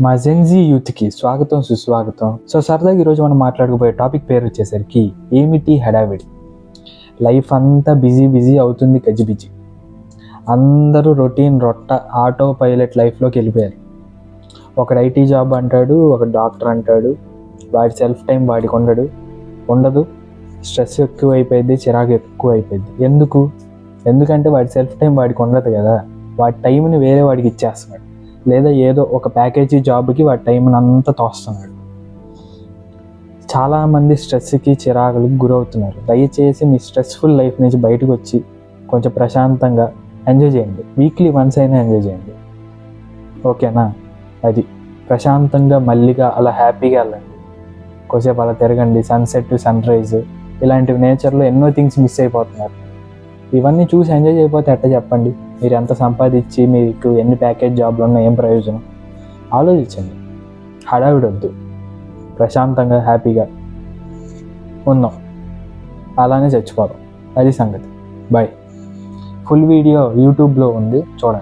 మా జెన్జీ యూత్కి స్వాగతం సుస్వాగతం. సో సరదాగా ఈరోజు మనం మాట్లాడుకోబోయే టాపిక్ పేరు వచ్చేసరికి ఏమిటి హడావిడి. లైఫ్ అంతా బిజీ అవుతుంది, గజిబిజి. అందరూ రొటీన్ ఆటో పైలట్ లైఫ్లోకి వెళ్ళిపోయారు. ఒకడు ఐటీ జాబ్ అంటాడు, ఒక డాక్టర్ అంటాడు. వాడి సెల్ఫ్ టైం వాడికి ఉండదు. స్ట్రెస్ ఎక్కువ అయిపోయింది, చిరాకు ఎక్కువ అయిపోయింది. ఎందుకంటే వాడి సెల్ఫ్ టైం వాడికి ఉండదు కదా. వాడి టైంని వేరే వాడికి ఇచ్చేస్తున్నాడు, లేదా ఏదో ఒక ప్యాకేజీ జాబ్కి వాడి టైంని అంతా తోస్తున్నాడు. చాలామంది స్ట్రెస్కి చిరాకులకు గురవుతున్నారు. దయచేసి మీ స్ట్రెస్ఫుల్ లైఫ్ నుంచి బయటకు వచ్చి కొంచెం ప్రశాంతంగా ఎంజాయ్ చేయండి. వీక్లీ వన్స్ అయినా ఎంజాయ్ చేయండి, ఓకేనా? అది ప్రశాంతంగా మళ్ళీగా అలా హ్యాపీగా వెళ్ళండి. కొద్దిసేపు అలా తిరగండి, సన్సెట్ సన్రైజ్ ఇలాంటివి నేచర్లో ఎన్నో థింగ్స్ మిస్ అయిపోతున్నారు. ఇవన్నీ చూసి ఎంజాయ్ చేయకపోతే ఎట్ట చెప్పండి? మీరు ఎంత సంపాదించి మీకు ఎన్ని ప్యాకేజ్ జాబ్లు ఉన్నా ఏం ప్రయోజనం? ఆలోచించండి. హడావిడి వద్దు, ప్రశాంతంగా హ్యాపీగా ఉందాం, అలానే చచ్చిపోదాం. అది సంగతి. బాయ్. ఫుల్ వీడియో యూట్యూబ్లో ఉంది, చూడండి.